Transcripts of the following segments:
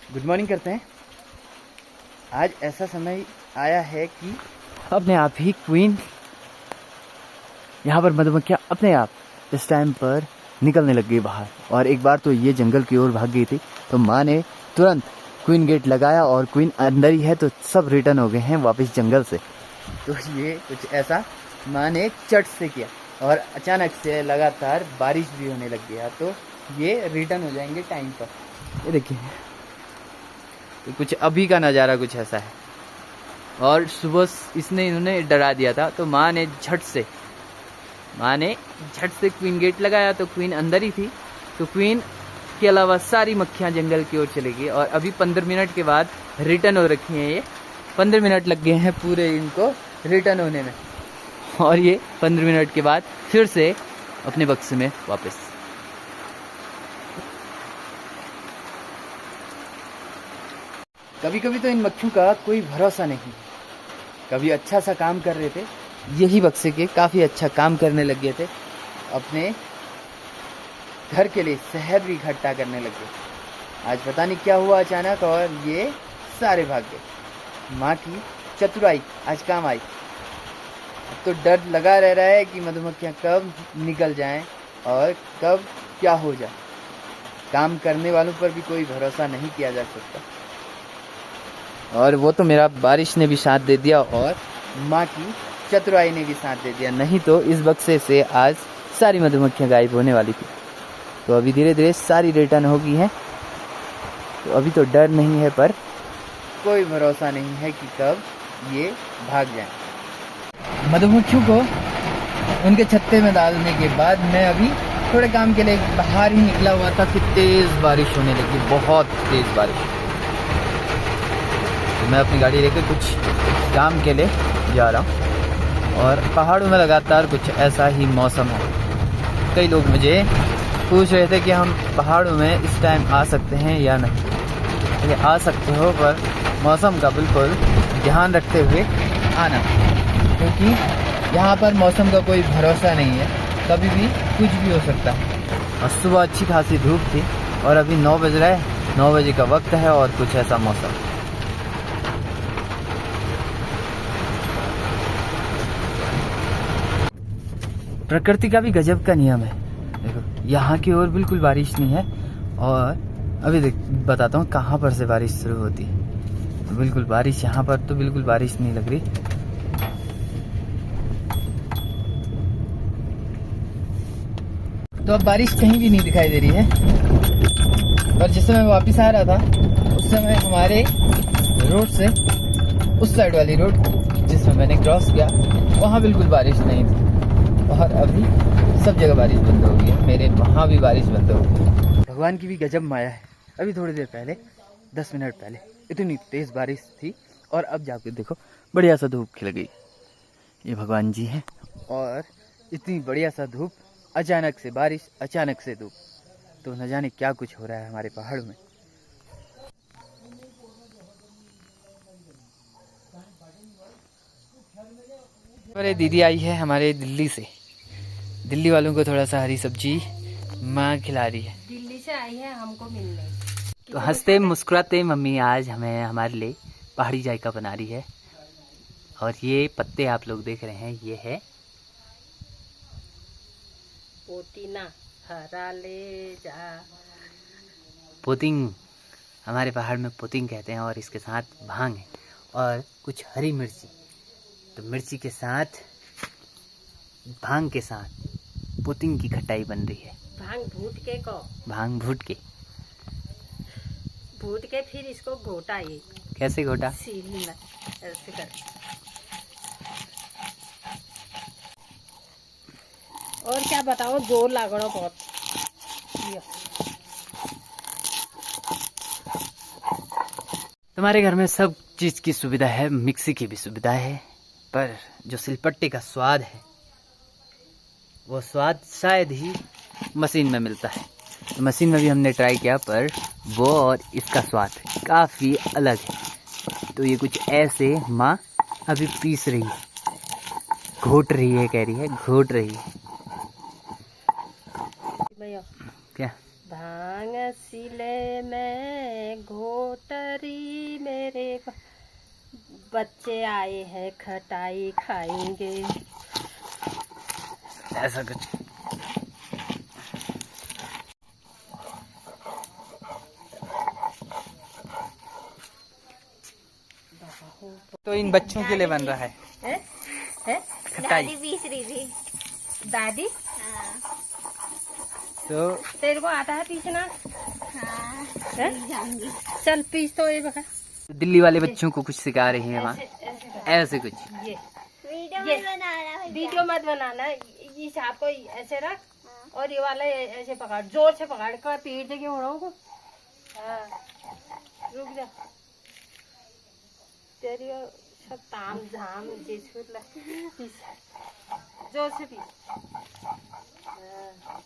Good morning करते हैं। आज ऐसा समय आया है कि अपने आप ही क्वीन यहाँ पर मधुमक्खियाँ अपने आप इस टाइम पर निकलने लग गई बाहर। और एक बार तो ये जंगल की ओर भाग गई थी, तो माँ ने तुरंत क्वीन गेट लगाया और क्वीन अंदर ही है, तो सब रिटर्न हो गए हैं वापस जंगल से। तो ये कुछ ऐसा माँ ने चट से किया और अचानक से लगातार बारिश भी होने लग गया, तो ये रिटर्न हो जाएंगे टाइम पर। ये देखिए, तो कुछ अभी का नज़ारा कुछ ऐसा है। और सुबह इन्होंने डरा दिया था, तो माँ ने झट से क्वीन गेट लगाया, तो क्वीन अंदर ही थी। तो क्वीन के अलावा सारी मक्खियाँ जंगल की ओर चली गई और अभी 15 मिनट के बाद रिटर्न हो रखी हैं। ये 15 मिनट लग गए हैं पूरे इनको रिटर्न होने में, और ये 15 मिनट के बाद फिर से अपने बक्से में वापस। कभी कभी तो इन मक्खियों का कोई भरोसा नहीं। कभी अच्छा सा काम कर रहे थे, यही बक्से के काफ़ी अच्छा काम करने लग गए थे, अपने घर के लिए शहद भी इकट्ठा करने लग गए। आज पता नहीं क्या हुआ अचानक, और ये सारे भाग गए। माँ की चतुराई आज काम आई। अब तो डर लगा रह रहा है कि मधुमक्खियाँ कब निकल जाएं और कब क्या हो जाए। काम करने वालों पर भी कोई भरोसा नहीं किया जा सकता। और वो तो मेरा बारिश ने भी साथ दे दिया और माँ की चतुराई ने भी साथ दे दिया, नहीं तो इस बक्से से आज सारी मधुमक्खियाँ गायब होने वाली थी। तो अभी धीरे धीरे सारी रिटर्न हो गई हैं। तो अभी तो डर नहीं है, पर कोई भरोसा नहीं है कि कब ये भाग जाएं। मधुमक्खियों को उनके छत्ते में डालने के बाद मैं अभी थोड़े काम के लिए बाहर ही निकला हुआ था कि तेज़ बारिश होने लगी, बहुत तेज़ बारिश। तो मैं अपनी गाड़ी लेकर कुछ काम के लिए जा रहा हूँ, और पहाड़ों में लगातार कुछ ऐसा ही मौसम है। कई लोग मुझे पूछ रहे थे कि हम पहाड़ों में इस टाइम आ सकते हैं या नहीं। तो आ सकते हो, पर मौसम का बिल्कुल ध्यान रखते हुए आना, क्योंकि यहाँ पर मौसम का कोई भरोसा नहीं है, कभी भी कुछ भी हो सकता है। और सुबह अच्छी खासी धूप थी और अभी 9 बज रहा है, 9 बजे का वक्त है और कुछ ऐसा मौसम। प्रकृति का भी गजब का नियम है। देखो, यहाँ की ओर बिल्कुल बारिश नहीं है, और अभी बताता हूँ कहाँ पर से बारिश शुरू होती है। तो बिल्कुल बारिश यहाँ पर तो बिल्कुल बारिश नहीं लग रही। तो अब बारिश कहीं भी नहीं दिखाई दे रही है। पर जिस समय वापस आ रहा था, उस समय हमारे रोड से उस साइड वाली रोड जिसमें मैंने क्रॉस किया, वहाँ बिल्कुल बारिश नहीं थी। और अभी सब जगह बारिश बंद हो गई है, मेरे वहाँ भी बारिश बंद हो गई। भगवान की भी गजब माया है। अभी थोड़ी देर पहले, 10 मिनट पहले इतनी तेज़ बारिश थी, और अब जाके देखो बढ़िया सा धूप खिल गई। ये भगवान जी हैं। और इतनी बढ़िया सा धूप, अचानक से बारिश, अचानक से धूप, तो न जाने क्या कुछ हो रहा है हमारे पहाड़ों में। अरे दीदी आई है हमारे दिल्ली से। दिल्ली वालों को थोड़ा सा हरी सब्जी माँ खिला रही है। दिल्ली से आई है हमको मिलने। तो हंसते मुस्कुराते मम्मी आज हमें हमारे लिए पहाड़ी जायका बना रही है। और ये पत्ते आप लोग देख रहे हैं, ये है पोतीना, हरा ले जा। पोतिंग, हमारे पहाड़ में पोतिंग कहते हैं। और इसके साथ भांग है और कुछ हरी मिर्ची। तो मिर्ची के साथ, भांग के साथ पोतिंग की खटाई बन रही है। भांग भूट के को, भांग भूट के फिर इसको घोटा। ये कैसे घोटा? सीढ़ी में ऐसे कर। और क्या बताओ, जोर लागड़ो बहुत। तुम्हारे घर में सब चीज़ की सुविधा है, मिक्सी की भी सुविधा है, पर जो सिलपट्टे का स्वाद है, वो स्वाद शायद ही मशीन में मिलता है। तो मशीन में भी हमने ट्राई किया, पर वो और इसका स्वाद काफ़ी अलग है। तो ये कुछ ऐसे माँ अभी पीस रही है, घोट रही है, कह रही है घोट रही है। क्या? भांग सिले में घोट बच्चे आए हैं, खटाई खाएंगे। ऐसा कुछ। तो इन बच्चों के लिए बन रहा है है? खटाई। दादी पीस रही थी। दादी, हाँ तो तेरे को आता है पीसना? हाँ है? पीस जाऊंगी। चल पीस तो ये बका। दिल्ली वाले बच्चों को कुछ सिखा रही है वहाँ, ऐसे कर। ऐसे कुछ। ये वीडियो ये मत बनाना भैया। वीडियो मत बनाना, इस हाथ को ऐसे रख हाँ। और ये वाला ऐसे पकड़, जोर से पकड़ कर पीट दे के उड़ाओ को। हाँ, रुक जा। तेरी सब ताम झाम जे छूट ला। पीस, जोर से पीस। हाँ।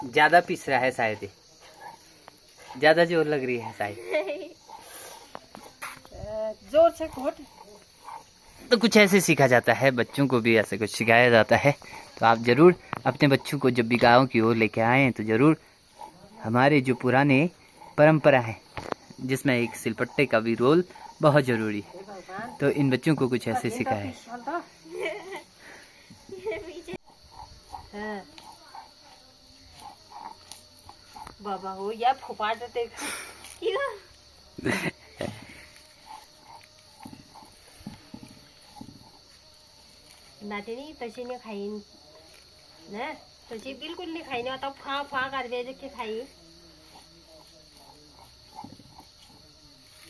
ज्यादा पीस रहा है शायद, ये ज्यादा जोर लग रही है शायद। जोर से घोट। तो कुछ ऐसे सीखा जाता है, बच्चों को भी ऐसे कुछ सिखाया जाता है। तो आप जरूर अपने बच्चों को जब भी गाँव की ओर लेके आएँ तो जरूर हमारे जो पुराने परंपरा है जिसमें एक सिलपट्टे का भी रोल बहुत जरूरी है, भगवान, तो इन बच्चों को कुछ ऐसे सिखाए। हाँ। बाबा हो या फुपाट देख। क्यों? नातिनी तशी नाही खाईन ना, तशी बिलकुल नाही खाईन, आता फा फा करवे के खाई।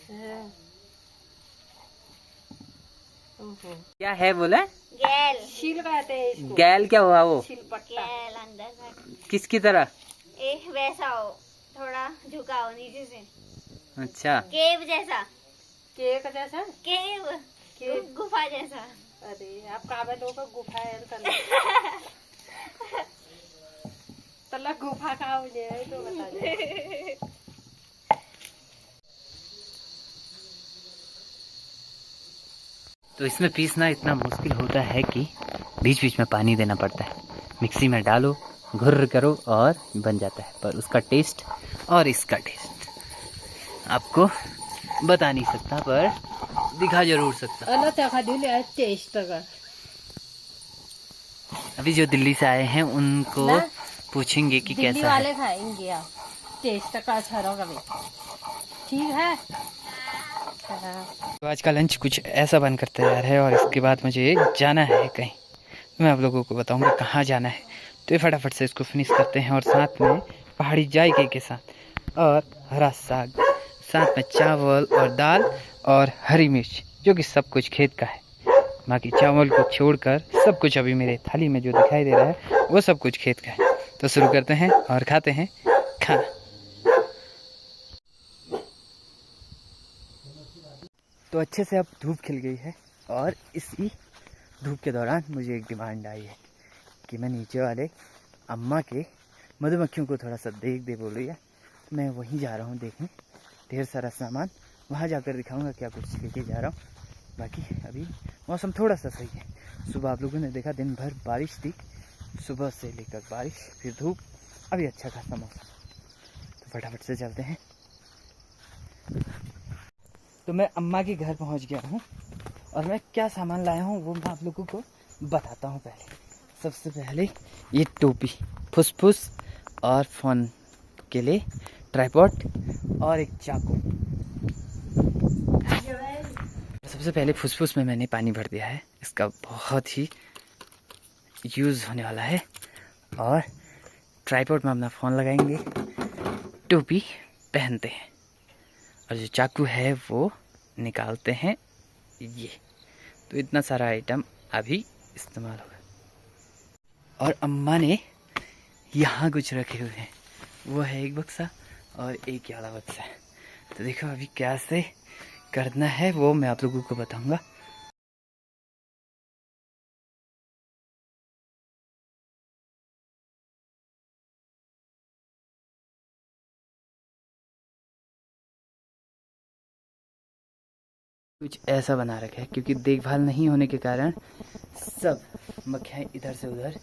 हाँ। ओहो। क्या है बोला? गैल। शील कहते हैं इसको। गैल क्या हुआ वो? शील पट्टा। गैल अंदर से किसकी तरह? वैसा हो, थोड़ा झुका हो नीचे से। अच्छा, केव जैसा। केक जैसा? केव। केक। गुफा जैसा। अरे आप काबे लोग गुफा है तला गुफा का हो जाए तो बता दे। तो इसमें पीसना इतना मुश्किल होता है कि बीच बीच में पानी देना पड़ता है। मिक्सी में डालो, घुर्र करो और बन जाता है। पर उसका टेस्ट और इसका टेस्ट आपको बता नहीं सकता, पर दिखा जरूर सकता। अला चखा दिले टेस्ट का। अभी जो दिल्ली से आए हैं उनको ना? पूछेंगे कि दिल्ली कैसा वाले है। खाएंगे आप, टेस्ट का अच्छा रहोगा भाई। ठीक है। हाँ। तो आज का लंच कुछ ऐसा बनकर तैयार है और इसके बाद मुझे जाना है कहीं। मैं आप लोगों को बताऊंगा कहाँ जाना है। तो ये फटाफट से इसको फिनिश करते हैं और साथ में पहाड़ी जायके के साथ और हरा साग, साथ में चावल और दाल और हरी मिर्च, जो कि सब कुछ खेत का है। बाकी चावल को छोड़कर सब कुछ अभी मेरे थाली में जो दिखाई दे रहा है वो सब कुछ खेत का है। तो शुरू करते हैं और खाते हैं खाना। तो अच्छे से अब धूप खिल गई है और इसी धूप के दौरान मुझे एक डिमांड आई है कि मैं नीचे वाले अम्मा के मधुमक्खियों को थोड़ा सा देख बोल रही है। तो मैं वहीं जा रहा हूँ देखने, ढेर सारा सामान वहाँ जाकर दिखाऊंगा क्या कुछ लेके जा रहा हूँ। बाकी अभी मौसम थोड़ा सा सही है। सुबह आप लोगों ने देखा दिन भर बारिश थी, सुबह से लेकर बारिश फिर धूप, अभी अच्छा खासा मौसम। तो फटाफट से चलते हैं। तो मैं अम्मा के घर पहुंच गया हूं और मैं क्या सामान लाया हूं वो मैं आप लोगों को बताता हूं। पहले सबसे पहले ये टोपी, फुसफुस और फोन के लिए ट्राइपॉड और एक चाकू। सबसे पहले फुसफुस में मैंने पानी भर दिया है, इसका बहुत ही यूज़ होने वाला है। और ट्राइपॉड में अपना फ़ोन लगाएंगे, टोपी पहनते हैं और जो चाकू है वो निकालते हैं। ये तो इतना सारा आइटम अभी इस्तेमाल होगा। और अम्मा ने यहाँ कुछ रखे हुए हैं, वो है एक बक्सा और एक ये वाला बक्सा है। तो देखो अभी कैसे करना है वो मैं आप लोगों को बताऊंगा। कुछ ऐसा बना रखा है क्योंकि देखभाल नहीं होने के कारण सब मक्खियाँ इधर से उधर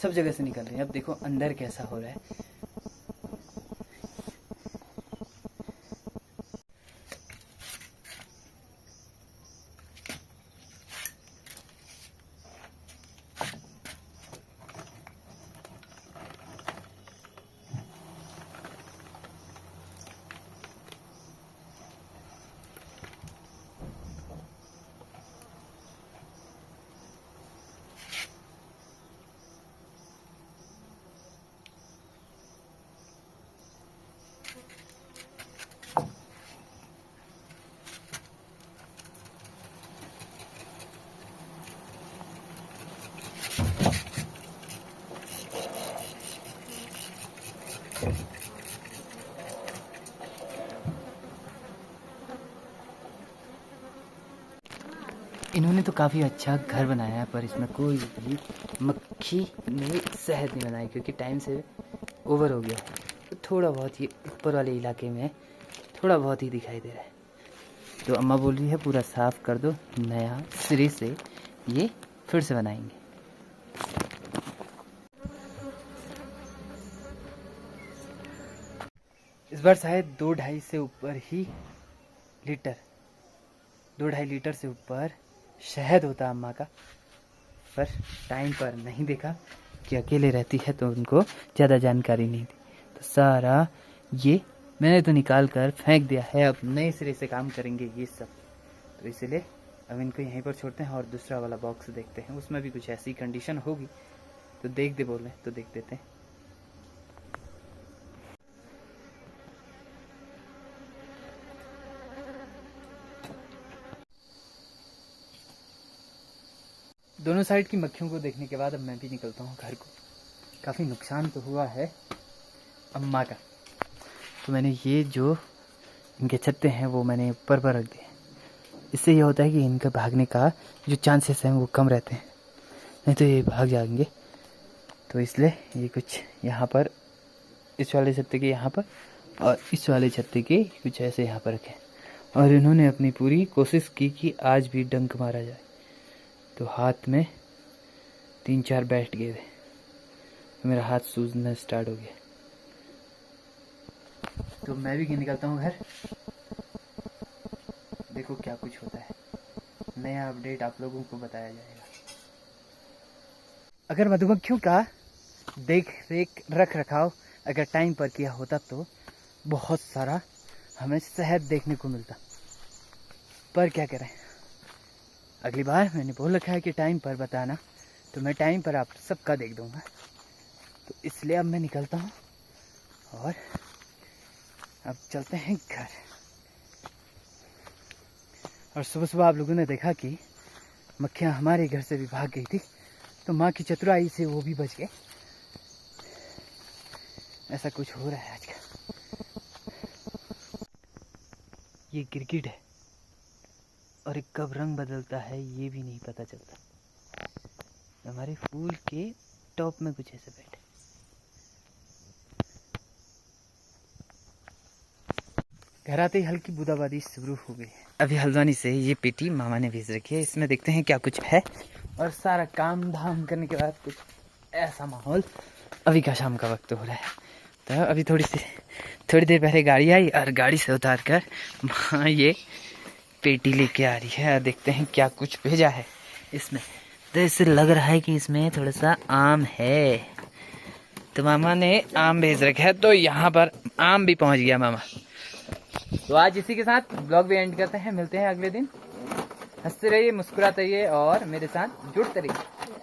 सब जगह से निकल रही हैं। अब देखो अंदर कैसा हो रहा है। इन्होंने तो काफ़ी अच्छा घर बनाया है, पर इसमें कोई भी मक्खी ने शहद नहीं बनाई क्योंकि टाइम से ओवर हो गया है। तो थोड़ा बहुत ये ऊपर वाले इलाके में थोड़ा बहुत ही दिखाई दे रहा है। तो अम्मा बोल रही है पूरा साफ़ कर दो, नया सिरे से ये फिर से बनाएंगे। इस बार शायद 2-2.5 से ऊपर ही लीटर 2-2.5 लीटर से ऊपर शहद होता अम्मा का, पर टाइम पर नहीं देखा कि अकेले रहती है तो उनको ज़्यादा जानकारी नहीं थी। तो सारा ये मैंने तो निकाल कर फेंक दिया है, अब नए सिरे से काम करेंगे ये सब। तो इसलिए अब इनको यहीं पर छोड़ते हैं और दूसरा वाला बॉक्स देखते हैं, उसमें भी कुछ ऐसी कंडीशन होगी तो देख दे बोल रहे तो देख देते हैं। दोनों साइड की मक्खियों को देखने के बाद अब मैं भी निकलता हूँ घर को। काफ़ी नुकसान तो हुआ है अम्मा का, तो मैंने ये जो इनके छत्ते हैं वो मैंने ऊपर पर रख दिए। इससे ये होता है कि इनका भागने का जो चांसेस हैं वो कम रहते हैं, नहीं तो ये भाग जाएंगे। तो इसलिए ये कुछ यहाँ पर इस वाले छत्ते के यहाँ पर और इस वाले छत्ते के कुछ ऐसे यहाँ पर रखे। और इन्होंने अपनी पूरी कोशिश की कि आज भी डंक मारा जाए, तो हाथ में 3-4 बैठ गए थे, तो मेरा हाथ सूजना स्टार्ट हो गया। तो मैं भी निकलता हूँ घर, देखो क्या कुछ होता है, नया अपडेट आप लोगों को बताया जाएगा। अगर मधुमक्खियों का देख रेख रख रखाव अगर टाइम पर किया होता तो बहुत सारा हमें शहद देखने को मिलता, पर क्या करें, अगली बार मैंने बोल रखा है कि टाइम पर बताना, तो मैं टाइम पर आप सबका देख दूंगा। तो इसलिए अब मैं निकलता हूँ और अब चलते हैं घर। और सुबह सुबह आप लोगों ने देखा कि मक्खियाँ हमारे घर से भी भाग गई थी, तो माँ की चतुराई से वो भी बच गए। ऐसा कुछ हो रहा है आज का। ये गिरगिट है और एक कब रंग बदलता है ये भी नहीं पता चलता। हमारे फूल के टॉप में कुछ ऐसे बैठे। घर आते ही हल्की बूंदाबांदी शुरू हो गई है। अभी हल्द्वानी से ये पेटी मामा ने भेज रखी है, इसमें देखते हैं क्या कुछ है। और सारा काम धाम करने के बाद कुछ ऐसा माहौल, अभी का शाम का वक्त हो रहा है। तो अभी थोड़ी देर पहले गाड़ी आई और गाड़ी से उतार कर वहाँ ये पेटी लेके आ रही है। देखते हैं क्या कुछ भेजा है इसमें। तो इससे लग रहा है कि इसमें थोड़ा सा आम है, तो मामा ने आम भेज रखा है, तो यहाँ पर आम भी पहुँच गया मामा। तो आज इसी के साथ ब्लॉग भी एंड करते हैं, मिलते हैं अगले दिन। हंसते रहिए, मुस्कुराते रहिए और मेरे साथ जुड़ते रहिए।